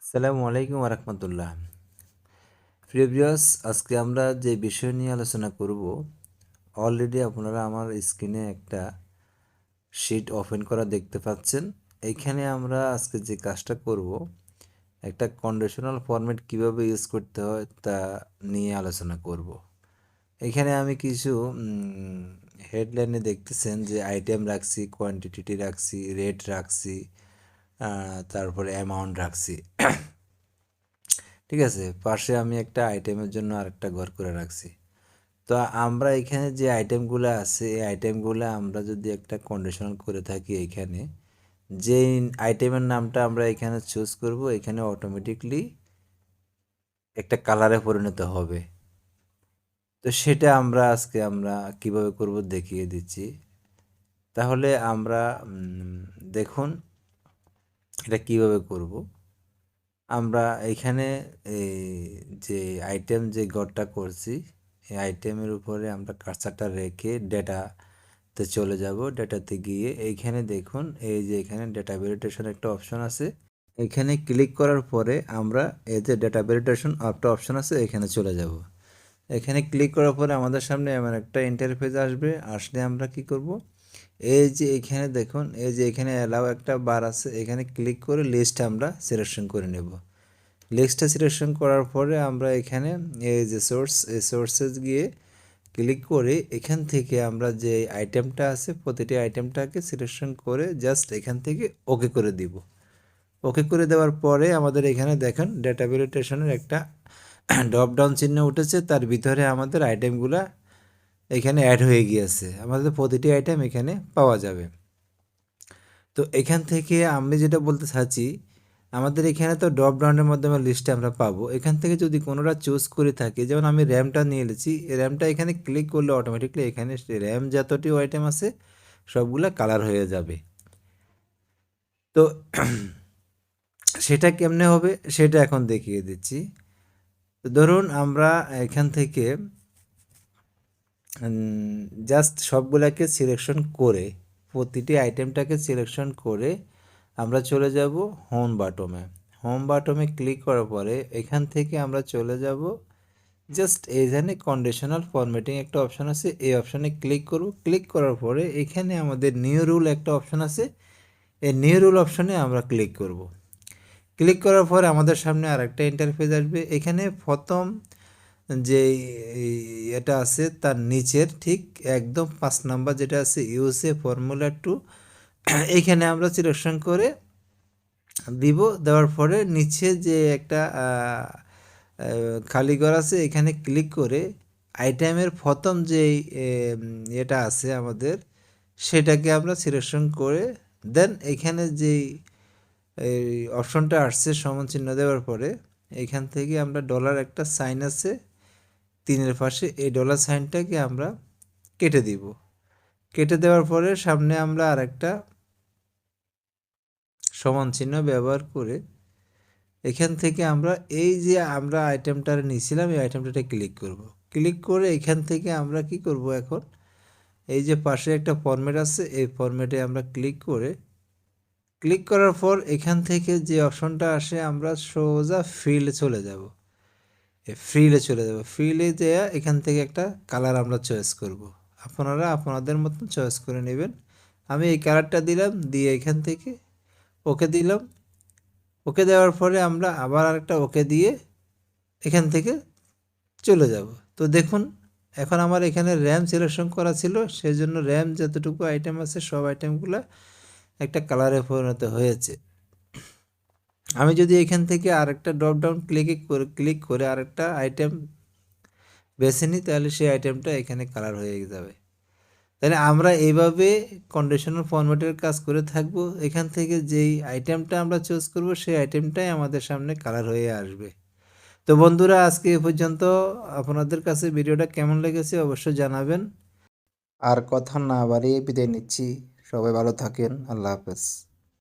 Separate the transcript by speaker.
Speaker 1: আসসালামু আলাইকুম রাহমাতুল্লাহ। প্রিয় ভিউয়ার্স, আজকে আমরা যে বিষয় নিয়ে আলোচনা করব, অলরেডি আপনারা আমার স্ক্রিনে একটা শিট ওপেন করা দেখতে পাচ্ছেন। এইখানে আমরা আজকে যে কাজটা করব, একটা কন্ডিশনাল ফরম্যাট কিভাবে ইউজ করতে হয় তা নিয়ে আলোচনা করব। এখানে আমি কিছু হেডলাইনে দেখতেছেন যে আইটেম রাখছি, কোয়ান্টিটি রাখছি, রেট রাখছি, তারপরে অ্যামাউন্ট রাখছি। ঠিক আছে, পাশে আমি একটা আইটেমের জন্য আরেকটা ঘর করে রাখছি। তো আমরা এখানে যে আইটেমগুলো আছে, এই আইটেমগুলো আমরা যদি একটা কন্ডিশনাল করে থাকি, এখানে যে আইটেমের নামটা আমরা এখানে চুজ করব, এখানে অটোমেটিকলি একটা কালারে পরিণত হবে। তো সেটা আজকে আমরা কিভাবে করব দেখিয়ে দিচ্ছি। তাহলে আমরা দেখুন এটা কিভাবে করব। আমরা এখানে এই যে আইটেম যে ঘরটা করছি, এই আইটেমের উপরে আমরা কার্সারটা রেখে ডেটাতে চলে যাব। ডেটাতে গিয়ে এইখানে দেখুন, এই যে এখানে ডেটা ভ্যালিডেশন একটা অপশন আছে। এখানে ক্লিক করার পরে আমরা এই যে ডেটা ভ্যালিডেশন একটা অপশন আছে, এখানে চলে যাব। এখানে ক্লিক করার পরে আমাদের সামনে এমন একটা ইন্টারফেস আসবে। আসলে আমরা কি করব, এই যে এখানে দেখুন, এই যে এখানে অ্যালাউ একটা বার আছে, এখানে ক্লিক করে লিস্ট আমরা সিলেকশন করে নেব। লিস্টটা সিলেকশন করার পরে আমরা এখানে এই যে এই সোর্সেস গিয়ে ক্লিক করে এখান থেকে আমরা যে আইটেমটা আছে প্রতিটি আইটেমটাকে সিলেকশন করে জাস্ট এখান থেকে ওকে করে দিব। ওকে করে দেওয়ার পরে আমাদের এখানে দেখেন ডেটা ভ্যালিডেশনের একটা ড্রপ ডাউন চিহ্ন উঠেছে, তার ভিতরে আমাদের আইটেমগুলা এখানে অ্যাড হয়ে গিয়েছে। আমাদের প্রতিটি আইটেম এখানে পাওয়া যাবে। তো এখান থেকে আমি যেটা বলতে চাচ্ছি, আমাদের এখানে তো ড্রপ ডাউনের মাধ্যমে লিস্টে আমরা পাবো। এখান থেকে যদি কোনোটা চুজ করে থাকি, যেমন আমি র্যামটা নিয়ে নিয়েছি, র্যামটা এখানে ক্লিক করলে অটোমেটিকলি এখানে র্যাম যতটি আইটেম আছে সবগুলা কালার হয়ে যাবে। তো সেটা কেমনে হবে সেটা এখন দেখিয়ে দিচ্ছি। তো ধরুন আমরা এখান থেকে জাস্ট সবগুলাকে সিলেকশন করে, প্রতিটি আইটেমটাকে সিলেকশন করে আমরা চলে যাব হোম বাটমে। হোম বাটমে ক্লিক করার পরে এখান থেকে আমরা চলে যাব জাস্ট এইখানে কন্ডিশনাল ফরম্যাটিং একটা অপশান আছে, এই অপশানে ক্লিক করব। ক্লিক করার পরে এখানে আমাদের নিউ রুল একটা অপশান আছে, এই নিউ রুল অপশানে আমরা ক্লিক করব। ক্লিক করার পরে আমাদের সামনে আরেকটা ইন্টারফেস আসবে। এখানে প্রথম যে এটা আছে তার নিচের ঠিক একদম 5 নাম্বার যেটা আছে ইউএসএ ফর্মুলা 2, এইখানে আমরা সিলেকশন করে দিব। দেওয়ার পরে নিচে যে একটা খালি ঘর আছে, এখানে ক্লিক করে আইটেমের প্রথম যেই এটা আছে আমাদের, সেটাকে আমরা সিলেকশন করে দেন এখানে যেই এই অপশনটা আসছে সমান চিহ্ন দেওয়ার পরে এখান থেকে আমরা ডলার একটা সাইন আছে 3-এর পাশে, এই ডলার সাইনটাকে আমরা কেটে দিব। কেটে দেওয়ার পরে সামনে আমরা আরেকটা সমান চিহ্ন ব্যবহার করে এখান থেকে আমরা এই যে আমরা আইটেমটা নিয়েছিলাম, এই আইটেমটাতে ক্লিক করব। ক্লিক করে এখান থেকে আমরা কি করব, এখন এই যে পাশে একটা ফরম্যাট আছে, এই ফরম্যাটে আমরা ক্লিক করে, ক্লিক করার পর এখান থেকে যে অপশনটা আসে আমরা সোজা ফিল্ডে চলে যাব। ফিল্ডে যেয়ে এখান থেকে একটা কালার আমরা চয়েস করব। আপনারা আপনাদের মতন চয়েস করে নেবেন। আমি এই কালারটা দিলাম, দিয়ে এখান থেকে ওকে দিলাম। ওকে দেওয়ার পরে আমরা আবার আরেকটা ওকে দিয়ে এখান থেকে চলে যাব। তো দেখুন, এখন আমার এখানে র্যাম সিলেকশন করা ছিল, সেই জন্য র্যাম যতটুকু আইটেম আছে সব আইটেমগুলো একটা কালারে পরিণত হয়েছে। আমি যদি এখান থেকে আরেকটা ড্রপ ডাউন ক্লিক করে আরেকটা আইটেম বেছে নিই, তাহলে সেই আইটেমটা এখানে কালার হয়ে যাবে। তাহলে আমরা এইভাবে কন্ডিশনাল ফরম্যাটের কাজ করে থাকব। এখান থেকে যেই আইটেমটা আমরা চুজ করব সেই আইটেমটাই আমাদের সামনে কালার হয়ে আসবে। তো বন্ধুরা, আজকে এ পর্যন্ত। আপনাদের কাছে ভিডিওটা কেমন লেগেছে অবশ্যই জানাবেন। আর কথা না বাড়িয়ে বিদায় নিচ্ছি। সবাই ভালো থাকেন। আল্লাহ হাফেজ।